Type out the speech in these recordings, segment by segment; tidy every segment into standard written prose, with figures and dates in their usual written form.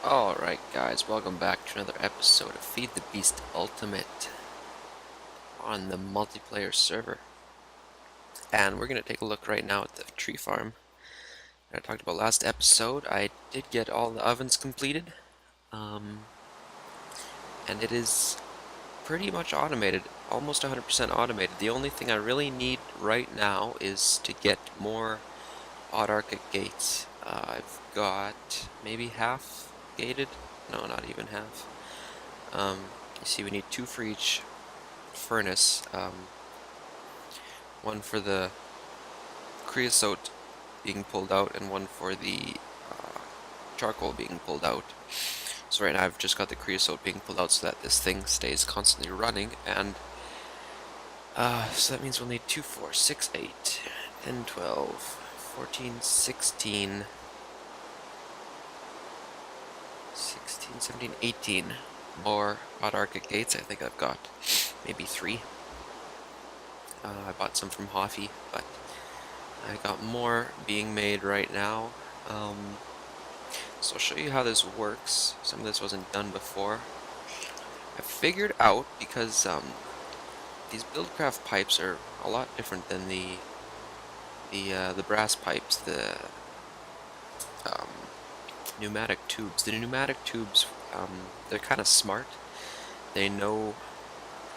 Alright guys, welcome back to another episode of Feed the Beast Ultimate on the multiplayer server. And we're going to take a look right now at the tree farm that I talked about last episode. I did get all the ovens completed, and it is pretty much automated, almost 100% automated. The only thing I really need right now is to get more autarchic gates. I've got maybe half gated, no, not even half. You see, we need 2 for each furnace, one for the creosote being pulled out and one for the charcoal being pulled out. So right now I've just got the creosote being pulled out so that this thing stays constantly running, and so that means we'll need 2, 4, 6, 8, 10, 12, 14, 16, 17, 18 more autarchic gates. I think I've got maybe 3. I bought some from Hoffy, but I got more being made right now. So I'll show you how this works. Some of this wasn't done before. I figured out, because these Buildcraft pipes are a lot different than the brass pipes, the pneumatic tubes. The pneumatic tubes, they're kind of smart. They know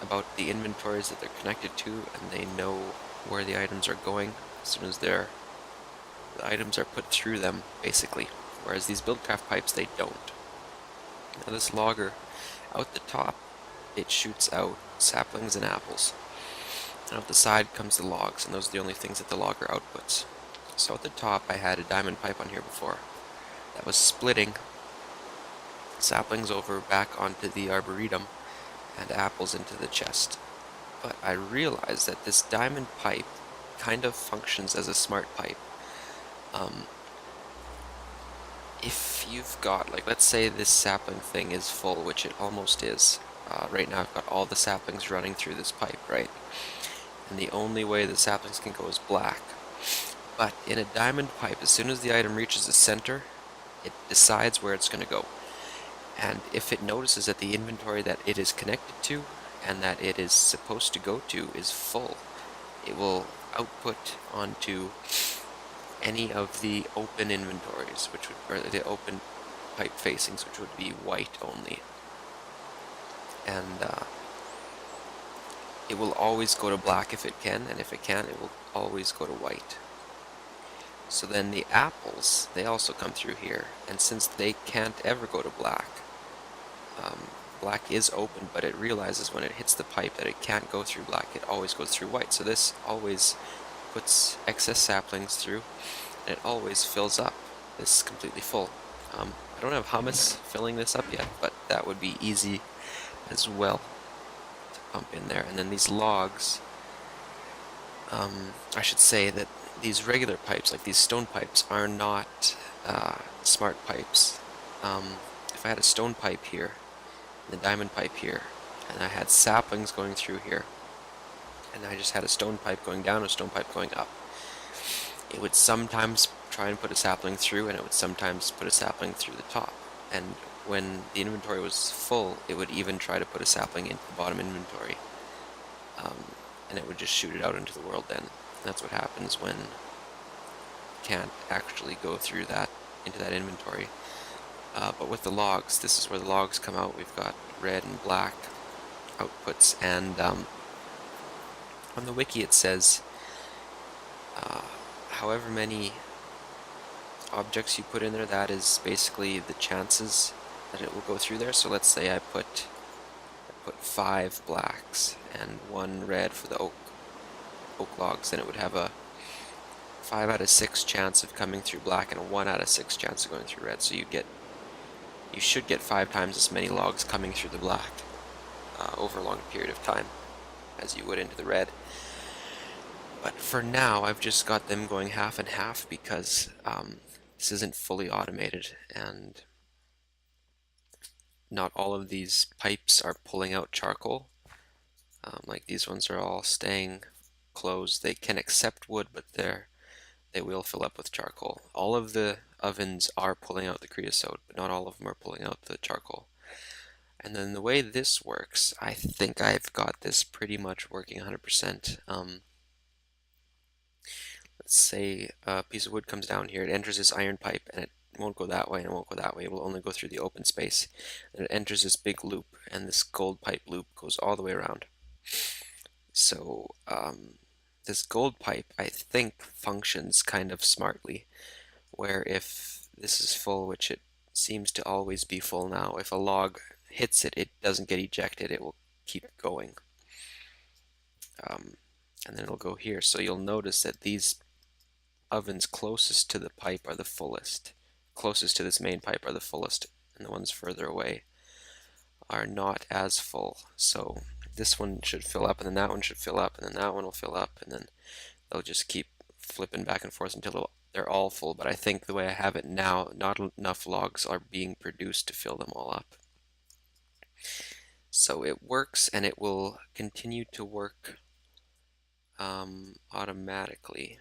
about the inventories that they're connected to, and they know where the items are going as soon as the items are put through them, basically. Whereas these Buildcraft pipes, they don't. Now this logger, out the top, it shoots out saplings and apples. And out the side comes the logs, and those are the only things that the logger outputs. So at the top, I had a diamond pipe on here before that was splitting saplings over back onto the arboretum and apples into the chest. But I realized that this diamond pipe kind of functions as a smart pipe. If you've got, like, let's say this sapling thing is full, which it almost is. Right now I've got all the saplings running through this pipe, right? And the only way the saplings can go is black. But in a diamond pipe, as soon as the item reaches the center, it decides where it's going to go. And if it notices that the inventory that it is connected to and that it is supposed to go to is full, it will output onto any of the open inventories, or the open pipe facings, which would be white only. And it will always go to black if it can, and if it can, it will always go to white. So then the apples, they also come through here, and since they can't ever go to black, black is open, but it realizes when it hits the pipe that it can't go through black, it always goes through white. So this always puts excess saplings through, and it always fills up. This is completely full. I don't have hummus filling this up yet, but that would be easy as well to pump in there. And then these logs, I should say that these regular pipes, like these stone pipes, are not smart pipes. If I had a stone pipe here, and a diamond pipe here, and I had saplings going through here, and I just had a stone pipe going down, a stone pipe going up, it would sometimes try and put a sapling through, and it would sometimes put a sapling through the top. And when the inventory was full, it would even try to put a sapling into the bottom inventory. And it would just shoot it out into the world then. And that's what happens when you can't actually go through that, into that inventory. But with the logs, this is where the logs come out. We've got red and black outputs, and on the wiki it says however many objects you put in there, that is basically the chances that it will go through there. So let's say I put 5 blacks and 1 red for the oak logs, then it would have a 5 out of 6 chance of coming through black and a 1 out of 6 chance of going through red. So you should get 5 times as many logs coming through the black over a long period of time as you would into the red. But for now, I've just got them going half and half because this isn't fully automated, and not all of these pipes are pulling out charcoal. Like these ones are all staying closed. They can accept wood, but they're they will fill up with charcoal. All of the ovens are pulling out the creosote, but not all of them are pulling out the charcoal. And then the way this works, I think I've got this pretty much working 100%. Let's say a piece of wood comes down here, it enters this iron pipe, and it won't go that way and it won't go that way. It will only go through the open space. And it enters this big loop, and this gold pipe loop goes all the way around. So this gold pipe, I think, functions kind of smartly, where if this is full, which it seems to always be full now, if a log hits it, it doesn't get ejected, it will keep going. And then it'll go here. So you'll notice that these ovens closest to the pipe are the fullest. Closest to this main pipe are the fullest, and the ones further away are not as full. So this one should fill up, and then that one should fill up, and then that one will fill up, and then they'll just keep flipping back and forth until they're all full. But I think the way I have it now, not enough logs are being produced to fill them all up. So it works, and it will continue to work automatically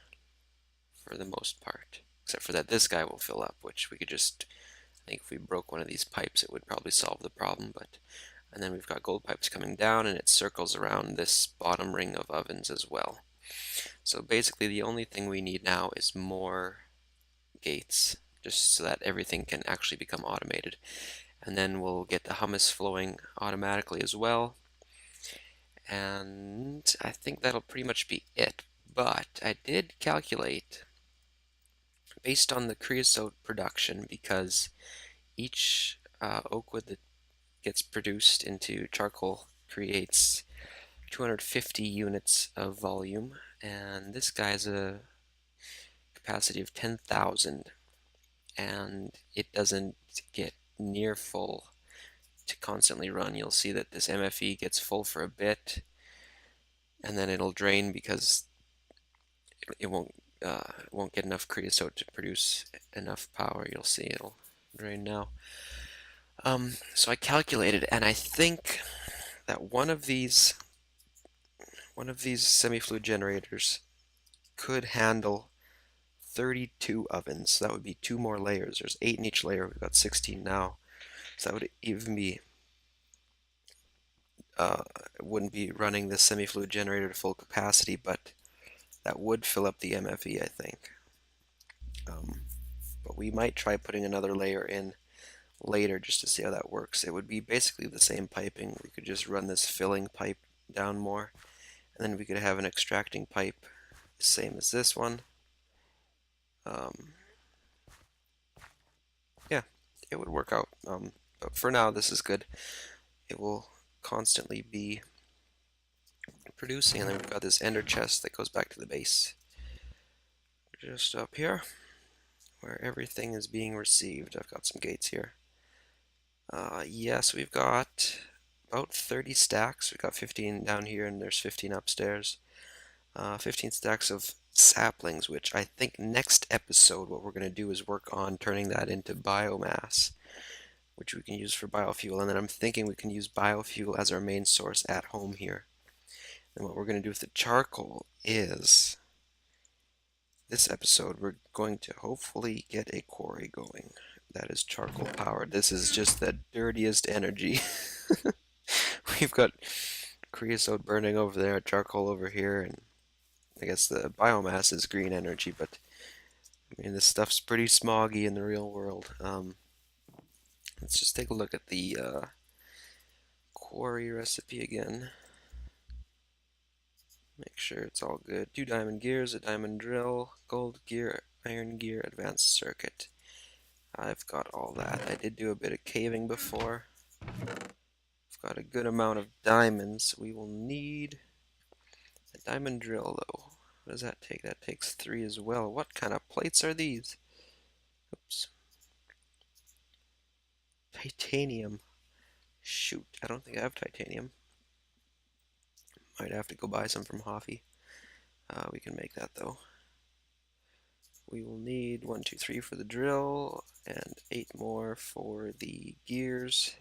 for the most part, except for that this guy will fill up, which we could just, I think if we broke one of these pipes it would probably solve the problem. But and then we've got gold pipes coming down, and it circles around this bottom ring of ovens as well. So basically the only thing we need now is more gates, just so that everything can actually become automated. And then we'll get the hummus flowing automatically as well. And I think that'll pretty much be it. But I did calculate based on the creosote production, because each oak wood that gets produced into charcoal creates 250 units of volume, and this guy's a capacity of 10,000, and it doesn't get near full to constantly run. You'll see that this MFE gets full for a bit, and then it'll drain because it won't get enough creosote to produce enough power. You'll see it'll drain now. So I calculated, and I think that one of these semi-fluid generators could handle 32 ovens. So that would be 2 more layers. There's 8 in each layer. We've got 16 now. So that would even be wouldn't be running this semi-fluid generator to full capacity, but that would fill up the MFE, I think. But we might try putting another layer in later just to see how that works. It would be basically the same piping. We could just run this filling pipe down more, and then we could have an extracting pipe the same as this one. Yeah, it would work out. But for now, this is good. It will constantly be producing, and then we've got this ender chest that goes back to the base. Just up here, where everything is being received. I've got some gates here. Yes, we've got about 30 stacks. We've got 15 down here, and there's 15 upstairs. 15 stacks of saplings, which I think next episode what we're going to do is work on turning that into biomass, which we can use for biofuel. And then I'm thinking we can use biofuel as our main source at home here. And what we're going to do with the charcoal is, this episode, we're going to hopefully get a quarry going that is charcoal powered. This is just the dirtiest energy. We've got creosote burning over there, charcoal over here, and I guess the biomass is green energy, but I mean, this stuff's pretty smoggy in the real world. Let's just take a look at the quarry recipe again. Make sure it's all good. 2 diamond gears, a diamond drill, gold gear, iron gear, advanced circuit. I've got all that. I did do a bit of caving before. I've got a good amount of diamonds. We will need a diamond drill, though. What does that take? That takes 3 as well. What kind of plates are these? Oops. Titanium. Shoot, I don't think I have titanium. Might have to go buy some from Hoffy. We can make that, though. We will need 1, 2, 3 for the drill, and 8 more for the gears.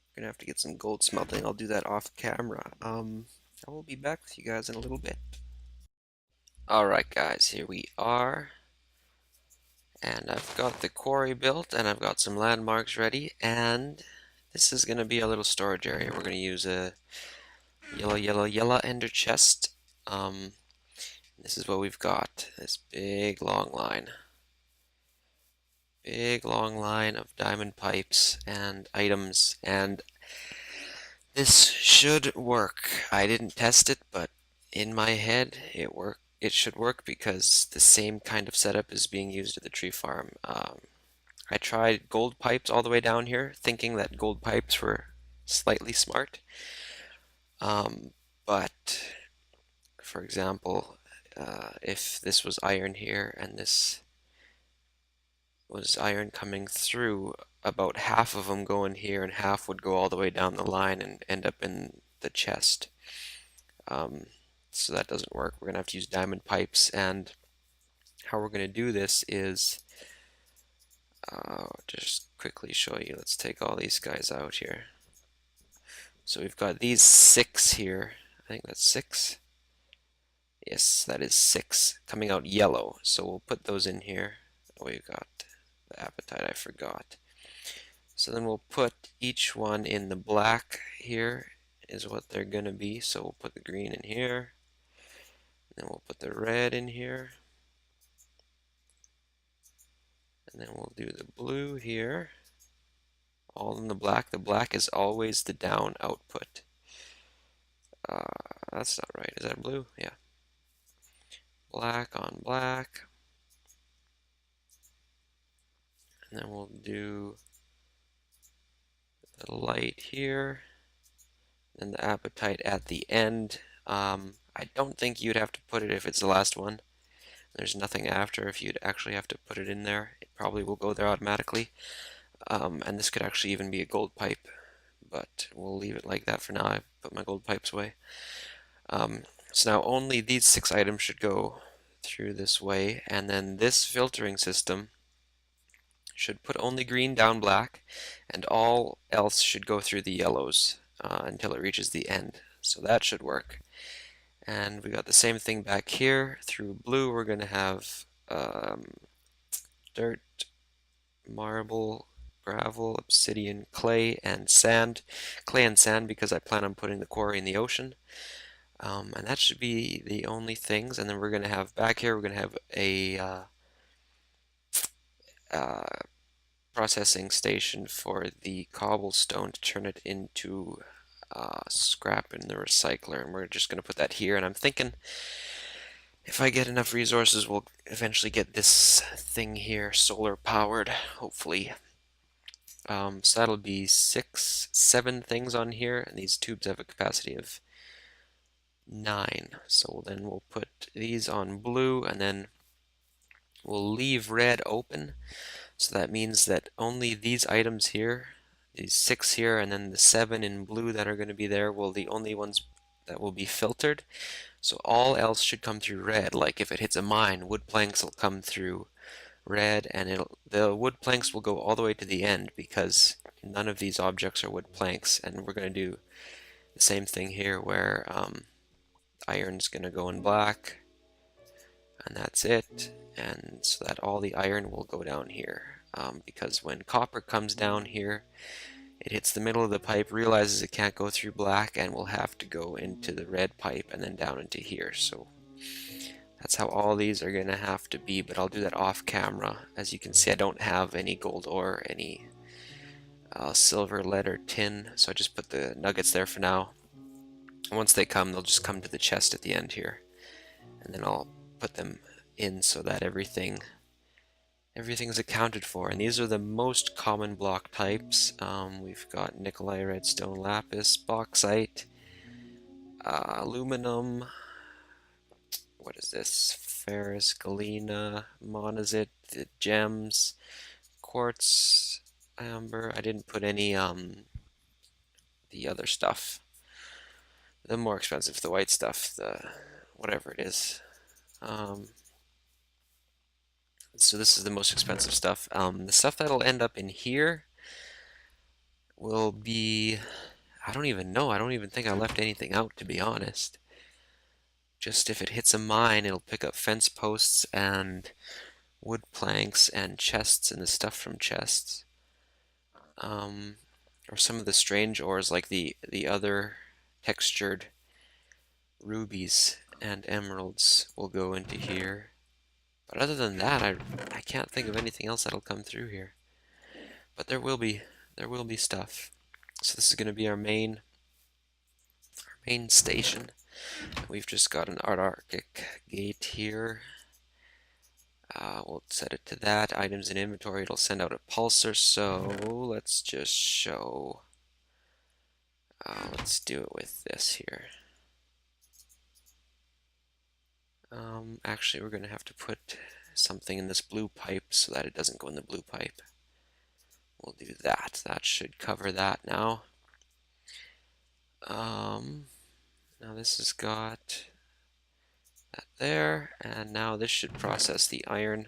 We're gonna have to get some gold smelting. I'll do that off camera. I will be back with you guys in a little bit. Alright guys, here we are. And I've got the quarry built and I've got some landmarks ready, and this is going to be a little storage area. We're going to use a yellow ender chest. This is what we've got. This big long line of diamond pipes and items, and this should work. I didn't test it, but in my head it should work because the same kind of setup is being used at the tree farm. I tried gold pipes all the way down here, thinking that gold pipes were slightly smart. But for example, if this was iron here and this was iron coming through, about half of them go in here and half would go all the way down the line and end up in the chest. So that doesn't work. We're going to have to use diamond pipes, and how we're going to do this is just quickly show you. Let's take all these guys out here. So we've got these 6 here. I think that's 6. Yes, that is 6 coming out yellow. So we'll put those in here. Oh, we've got the appetite, I forgot. So then we'll put each one in the black here is what they're going to be. So we'll put the green in here. Then we'll put the red in here. And then we'll do the blue here. All in the black. The black is always the down output. That's not right. Is that blue? Yeah. Black on black. And then we'll do the light here. And the appetite at the end. I don't think you'd have to put it if it's the last one. There's nothing after if you'd actually have to put it in there. It probably will go there automatically. And this could actually even be a gold pipe, but we'll leave it like that for now. I put my gold pipes away. So now only these 6 items should go through this way, and then this filtering system should put only green down black, and all else should go through the yellows until it reaches the end. So that should work. And we got the same thing back here. Through blue we're going to have dirt, marble, gravel, obsidian, clay, and sand. Clay and sand because I plan on putting the quarry in the ocean. And that should be the only things. And then we're going to have back here, we're going to have a processing station for the cobblestone to turn it into scrap in the recycler. And we're just going to put that here. And I'm thinking if I get enough resources, we'll eventually get this thing here solar powered, hopefully. So that'll be 7 things on here, and these tubes have a capacity of 9. So then we'll put these on blue, and then we'll leave red open. So that means that only these items here, these 6 here, and then the 7 in blue that are going to be there, will the only ones that will be filtered. So all else should come through red. Like if it hits a mine, wood planks will come through red, and the wood planks will go all the way to the end because none of these objects are wood planks. And we're going to do the same thing here where iron's going to go in black, and that's it. And so that all the iron will go down here, because when copper comes down here, it hits the middle of the pipe, realizes it can't go through black, and will have to go into the red pipe and then down into here. So that's how all these are going to have to be, but I'll do that off camera. As you can see, I don't have any gold or any silver, lead, or tin, so I just put the nuggets there for now. Once they come, they'll just come to the chest at the end here, and then I'll put them in so that everything's accounted for. And these are the most common block types. We've got Nikolai, redstone, lapis, bauxite, aluminum, what is this? Ferrous, galena, monazite, the gems, quartz, amber. I didn't put any the other stuff. The more expensive, the white stuff, the whatever it is. So this is the most expensive stuff. The stuff that'll end up in here will be, I don't even know. I don't even think I left anything out, to be honest. Just if it hits a mine, it'll pick up fence posts and wood planks and chests and the stuff from chests. Or some of the strange ores like the other textured rubies and emeralds will go into here. But other than that, I can't think of anything else that'll come through here. But there will be stuff. So this is going to be our main station. We've just got an Arctic gate here. We'll set it to that. Items in inventory, it'll send out a pulsar. So let's just show. Let's do it with this here. Actually, we're going to have to put something in this blue pipe so that it doesn't go in the blue pipe. We'll do that. That should cover that now. Now this has got that there, and now this should process the iron.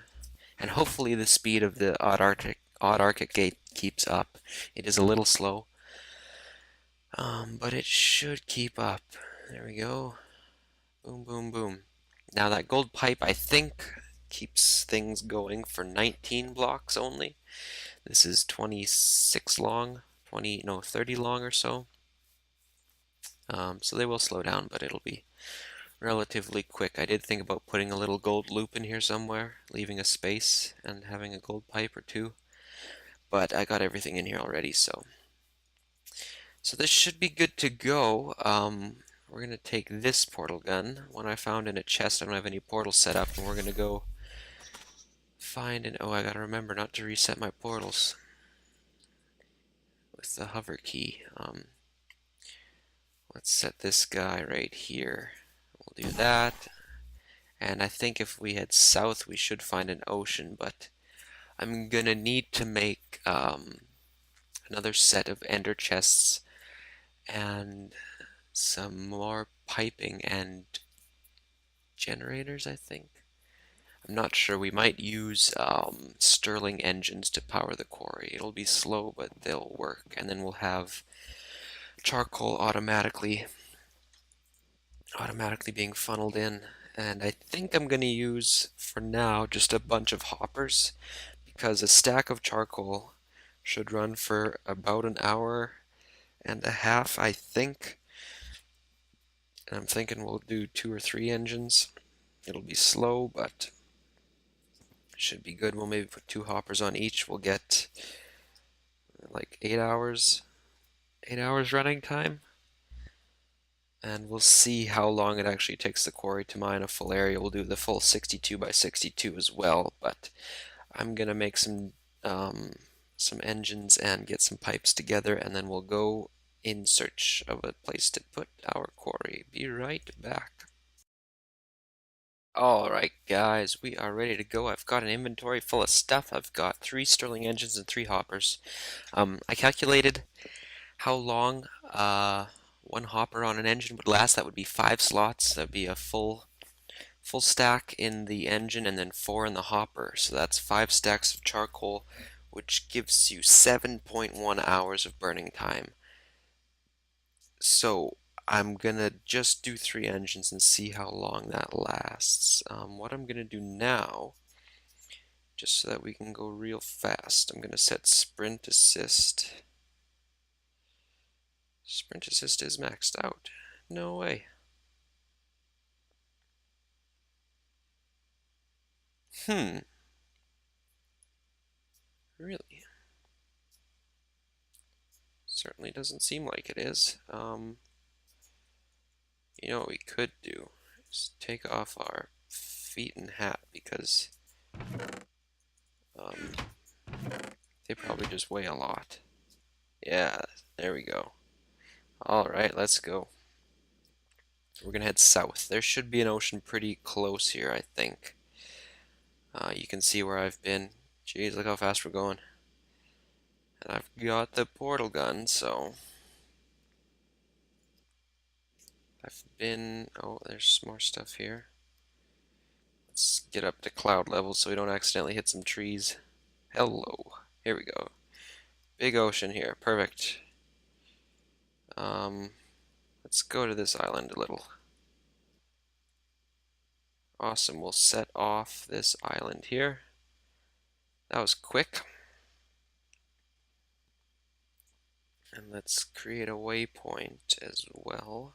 And hopefully the speed of the odd Arctic gate keeps up. It is a little slow, but it should keep up. There we go. Boom, boom, boom. Now that gold pipe, I think, keeps things going for 19 blocks only. This is 26 long, 30 long or so. So they will slow down, but it'll be relatively quick. I did think about putting a little gold loop in here somewhere, leaving a space and having a gold pipe or two, but I got everything in here already, so this should be good to go. We're going to take this portal gun, one I found in a chest. I don't have any portals set up, and we're going to go find an... Oh, I got to remember not to reset my portals with the hover key. Let's set this guy right here. We'll do that. And I think if we head south, we should find an ocean, but I'm going to need to make another set of ender chests and some more piping and generators, I think. I'm not sure. We might use Stirling engines to power the quarry. It'll be slow, but they'll work. And then we'll have charcoal automatically being funneled in. And I think I'm going to use, for now, just a bunch of hoppers, because a stack of charcoal should run for about an hour and a half, I think. And I'm thinking we'll do 2 or 3 engines. It'll be slow, but should be good. We'll maybe put 2 hoppers on each. We'll get like 8 hours running time. And we'll see how long it actually takes the quarry to mine a full area. We'll do the full 62 by 62 as well, but I'm gonna make some engines and get some pipes together, and then we'll go in search of a place to put our quarry. Be right back. Alright guys, we are ready to go. I've got an inventory full of stuff. I've got 3 Stirling engines and 3 hoppers. I calculated how long one hopper on an engine would last. That would be 5 slots. That would be a full stack in the engine and then 4 in the hopper. So that's 5 stacks of charcoal, which gives you 7.1 hours of burning time. So I'm gonna just do 3 engines and see how long that lasts. What I'm gonna do now, just so that we can go real fast, I'm gonna set sprint assist. Sprint assist is maxed out. No way. Really? Certainly doesn't seem like it is. You know what we could do is take off our feet and hat, because they probably just weigh a lot. Yeah, there we go. Alright, let's go. We're gonna head south. There should be an ocean pretty close here, I think. You can see where I've been. Jeez, look how fast we're going. And I've got the portal gun, so I've been... Oh, there's more stuff here. Let's get up to cloud level so we don't accidentally hit some trees. Hello. Here we go. Big ocean here. Perfect. Let's go to this island a little. Awesome, we'll set off this island here. That was quick. And let's create a waypoint as well.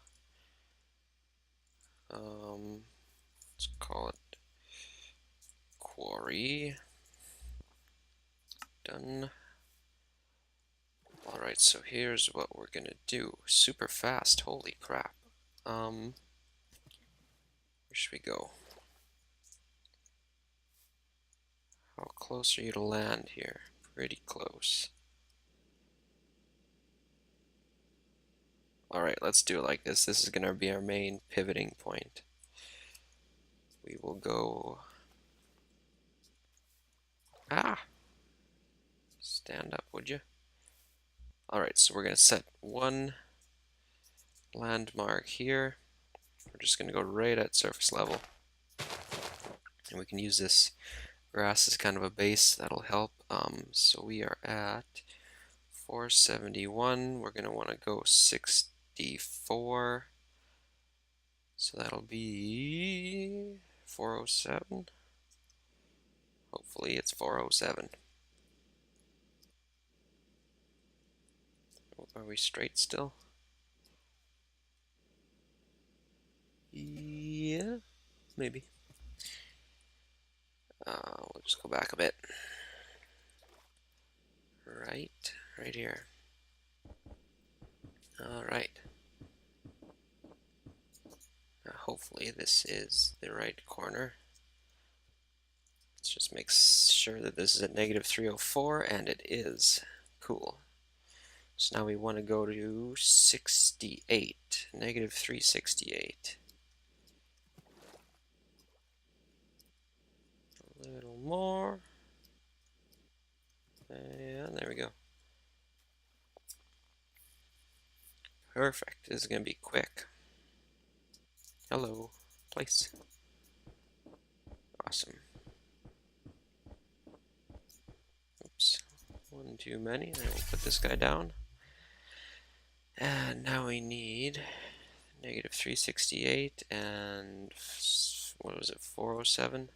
Let's call it Quarry. Done. Alright, so here's what we're gonna do. Super fast, holy crap. Where should we go? How close are you to land here? Pretty close. Alright, let's do it like this. This is gonna be our main pivoting point. We will go... Ah! Stand up, would you? Alright, so we're gonna set one landmark here. We're just gonna go right at surface level. And we can use this grass as kind of a base, that'll help. So we are at 471. We're gonna wanna go 64. So that'll be 407. Hopefully it's 407. Are we straight still? Yeah, maybe. We'll just go back a bit. Right here. Alright. Hopefully this is the right corner. Let's just make sure that this is at -304, and it is. Cool. So now we want to go to 68, -368. A little more. And there we go. Perfect. This is going to be quick. Hello, place. Awesome. Oops. One too many. Then we'll put this guy down. And now we need -368 and what was it, 407?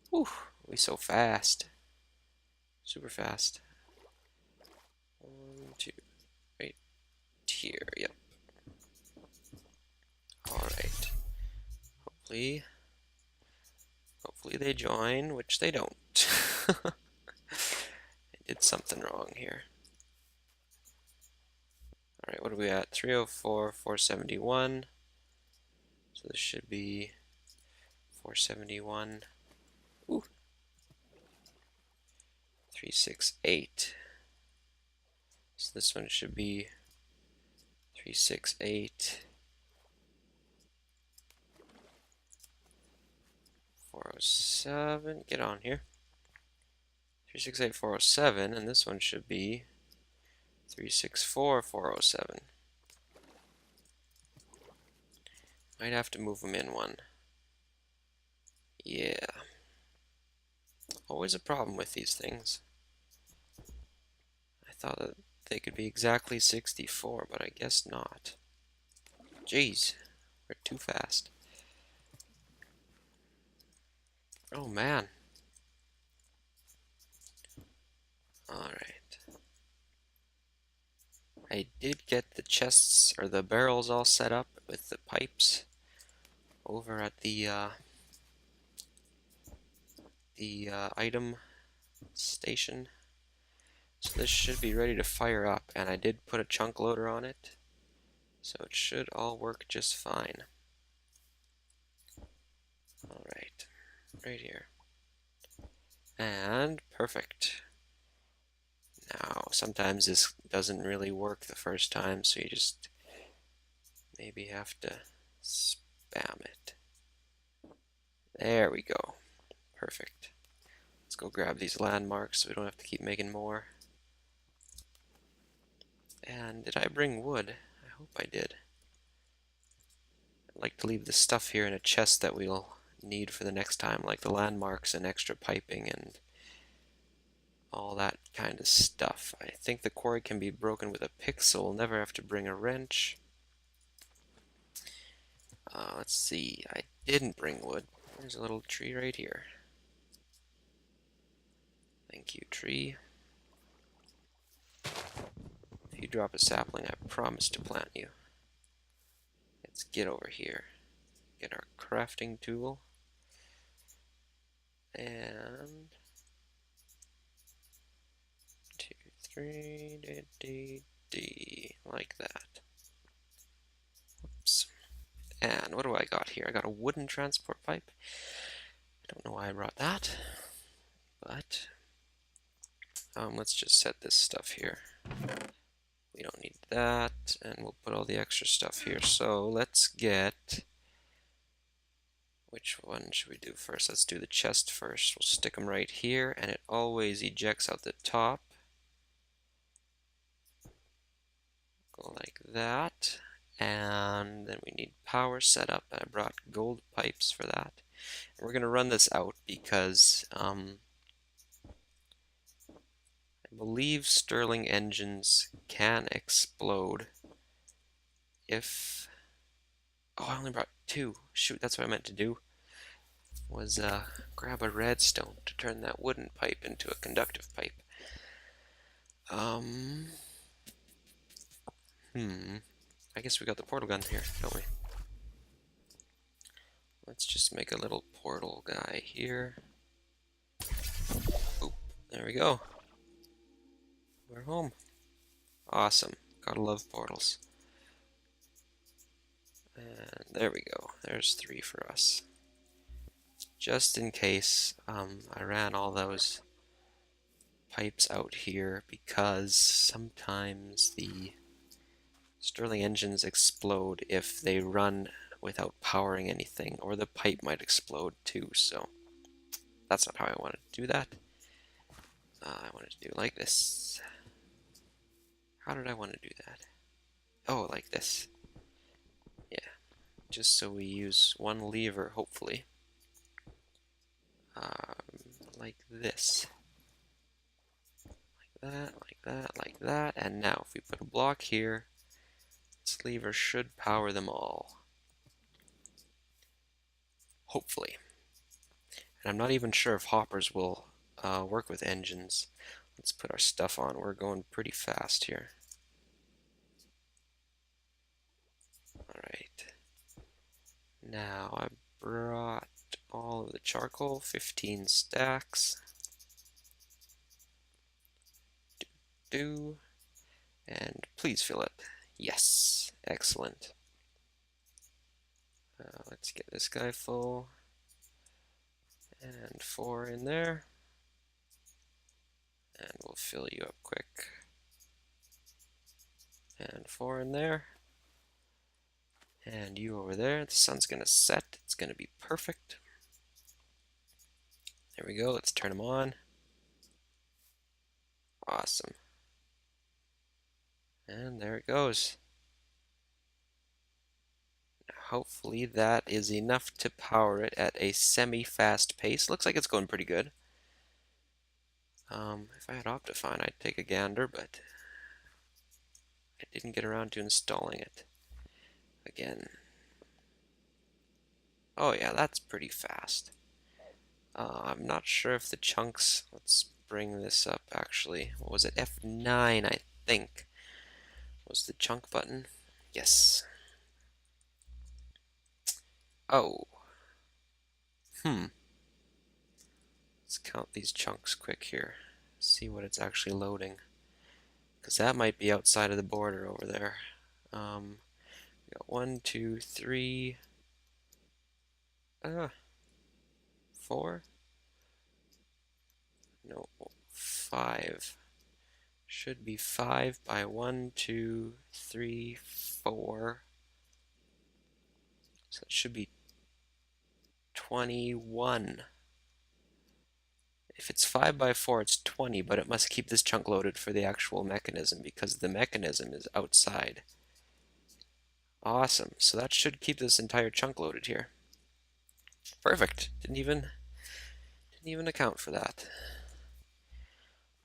Whew, we so fast. Super fast. 1, 2, right here, yep. Alright. Hopefully they join, which they don't. I did something wrong here. Alright, what are we at? 304, 471. So this should be 471. Ooh. 368. So this one should be 368. 407. Get on here. 368, 407, and this one should be 364, 407. Might have to move them in one. Yeah. Always a problem with these things. I thought that they could be exactly 64, but I guess not. Jeez, we're too fast. Oh man. Alright. I did get the chests, or the barrels all set up with the pipes over at the item station. So this should be ready to fire up, and I did put a chunk loader on it, so it should all work just fine. Alright, right here. And perfect. Now, sometimes this doesn't really work the first time, so you just maybe have to spam it. There we go. Perfect. Let's go grab these landmarks so we don't have to keep making more. And did I bring wood? I hope I did. I'd like to leave the stuff here in a chest that we'll need for the next time, like the landmarks and extra piping and all that kind of stuff. I think the quarry can be broken with a pick, so we'll never have to bring a wrench. Let's see. I didn't bring wood. There's a little tree right here. Thank you, tree. If you drop a sapling, I promise to plant you. Let's get over here. Get our crafting tool. And 2, 3, like that. Oops. And what do I got here? I got a wooden transport pipe. I don't know why I brought that, but let's just set this stuff here. We don't need that, and we'll put all the extra stuff here. So let's get, which one should we do first? Let's do the chest first. We'll stick them right here, and it always ejects out the top. Go like that. And then we need power setup. I brought gold pipes for that. And we're going to run this out because I believe Stirling engines can explode if... Oh, I only brought 2. Shoot, that's what I meant to do. Was grab a redstone to turn that wooden pipe into a conductive pipe. I guess we got the portal gun here, don't we? Let's just make a little portal guy here. Oop, there we go. We're home. Awesome. Gotta love portals. And there we go. There's 3 for us. Just in case I ran all those pipes out here because sometimes the Stirling engines explode if they run without powering anything, or the pipe might explode too, so that's not how I wanted to do that. I wanted to do like this. How did I want to do that? Oh, like this. Yeah, just so we use one lever, hopefully. Like this. Like that, like that, like that, and now if we put a block here, this lever should power them all. Hopefully. And I'm not even sure if hoppers will work with engines. Let's put our stuff on. We're going pretty fast here. Alright. Now I brought all of the charcoal, 15 stacks. And please fill it. Yes, excellent. Let's get this guy full. And 4 in there. And we'll fill you up quick. And 4 in there. And you over there. The sun's going to set. It's going to be perfect. There we go. Let's turn them on. Awesome. And there it goes. Hopefully that is enough to power it at a semi-fast pace. Looks like it's going pretty good. If I had Optifine, I'd take a gander, but I didn't get around to installing it again. Oh yeah, that's pretty fast. I'm not sure if the chunks... Let's bring this up, actually. What was it? F9, I think, was the chunk button. Yes. Oh. Let's count these chunks quick here. See what it's actually loading. Because that might be outside of the border over there. We got 1, 2, 3... 4? No, 5. Should be 5 by 1, 2, 3, 4. So it should be 21. If it's 5 by 4, it's 20, but it must keep this chunk loaded for the actual mechanism because the mechanism is outside. Awesome. So that should keep this entire chunk loaded here. Perfect. Didn't even account for that.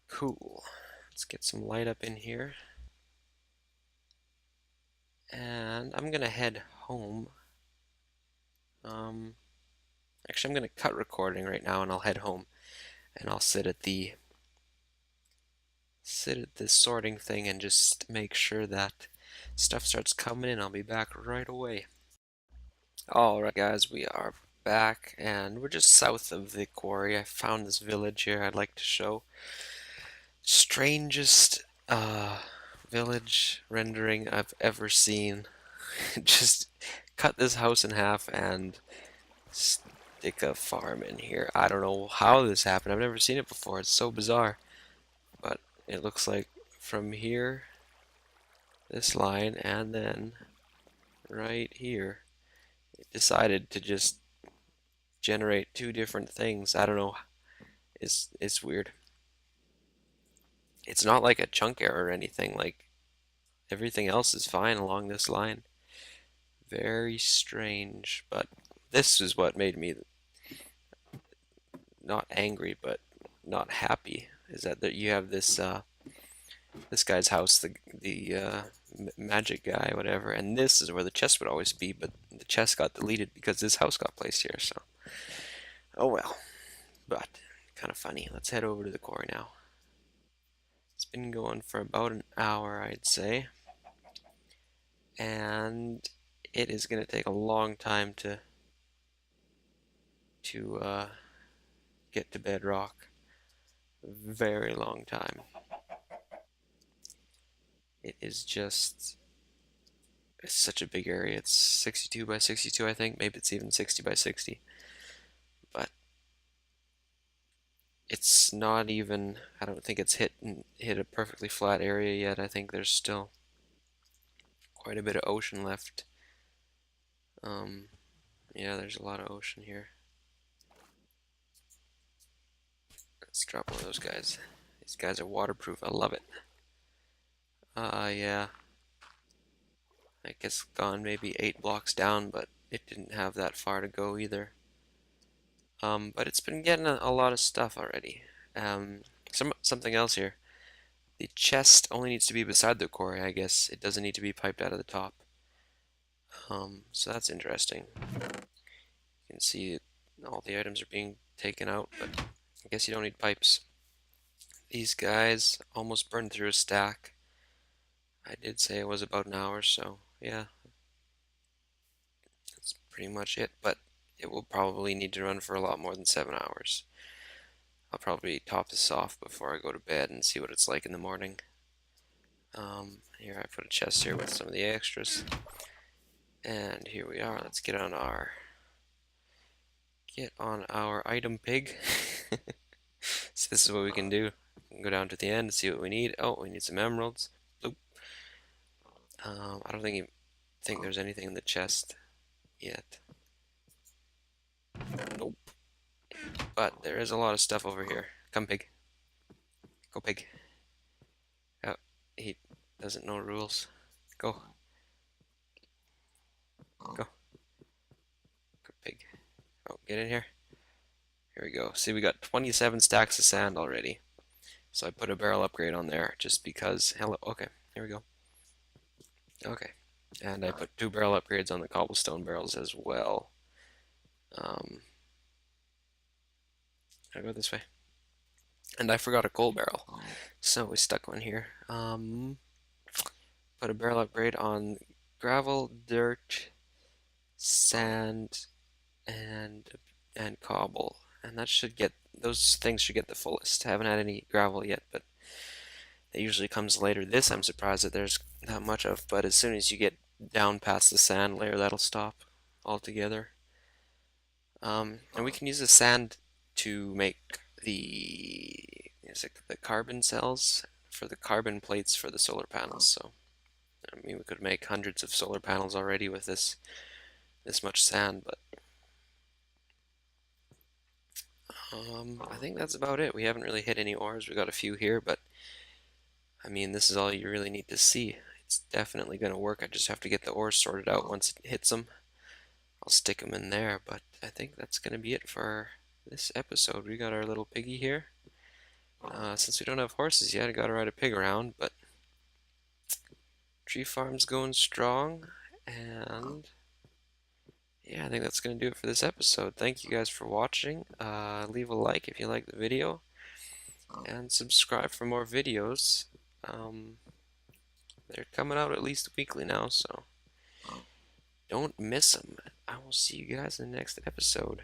Cool. Let's get some light up in here. And I'm gonna head home Um, Actually, I'm gonna cut recording right now, and I'll head home, and I'll sit at this sorting thing and just make sure that stuff starts coming in. I'll be back right away. Alright guys, we are back and we're just south of the quarry. I found this village here I'd like to show. Strangest village rendering I've ever seen. Just cut this house in half and stick a farm in here. I don't know how this happened. I've never seen it before. It's so bizarre. But it looks like from here, this line, and then right here, it decided to just generate two different things. I don't know. It's weird. It's not like a chunk error or anything. Like everything else is fine along this line. Very strange, but this is what made me not angry, but not happy. Is that you have this guy's house, the magic guy, whatever, and this is where the chest would always be, but the chest got deleted because this house got placed here. So, oh well. But kind of funny. Let's head over to the quarry now. It's been going for about an hour, I'd say, and it is going to take a long time to get to bedrock. Very long time. It is just it's such a big area. It's 62 by 62, I think. Maybe it's even 60 by 60. But it's not even, I don't think it's hit a perfectly flat area yet. I think there's still quite a bit of ocean left. Um, yeah, there's a lot of ocean here. Let's drop one of those guys. These guys are waterproof. I love it. Yeah. I guess gone maybe 8 blocks down, but it didn't have that far to go either. But it's been getting a lot of stuff already. Something else here. The chest only needs to be beside the quarry, I guess. It doesn't need to be piped out of the top. So that's interesting. You can see all the items are being taken out, but I guess you don't need pipes. These guys almost burned through a stack. I did say it was about an hour, so yeah. That's pretty much it, but it will probably need to run for a lot more than 7 hours. I'll probably top this off before I go to bed and see what it's like in the morning. Here I put a chest here with some of the extras. And here we are. Let's get on our item pig. So this is what we can do. We can go down to the end and see what we need. Oh, we need some emeralds. Bloop. I don't think there's anything in the chest yet. Nope. But there is a lot of stuff over here. Come, pig. Go, pig. Oh, he doesn't know rules. Go. Go. Good pig. Oh, get in here. Here we go. See, we got 27 stacks of sand already. So I put a barrel upgrade on there just because. Hello. Okay, here we go. Okay. And I put 2 barrel upgrades on the cobblestone barrels as well. I go this way. And I forgot a coal barrel. So we stuck one here. Put a barrel upgrade on gravel, dirt, sand, and cobble. And that should get, those things should get the fullest. I haven't had any gravel yet, but that usually comes later. This I'm surprised that there's that much of, but as soon as you get down past the sand layer, that'll stop altogether. And we can use the sand to make the carbon cells for the carbon plates for the solar panels. So I mean, we could make hundreds of solar panels already with this much sand, but I think that's about it. We haven't really hit any ores. We got a few here, but I mean, this is all you really need to see. It's definitely going to work. I just have to get the ores sorted out. Once it hits them, I'll stick them in there. But I think that's going to be it for this episode. We got our little piggy here. Since we don't have horses yet, I got to ride a pig around, but tree farm's going strong, and yeah, I think that's going to do it for this episode. Thank you guys for watching. Leave a like if you like the video, and subscribe for more videos. Um, they're coming out at least weekly now, so don't miss them. I will see you guys in the next episode.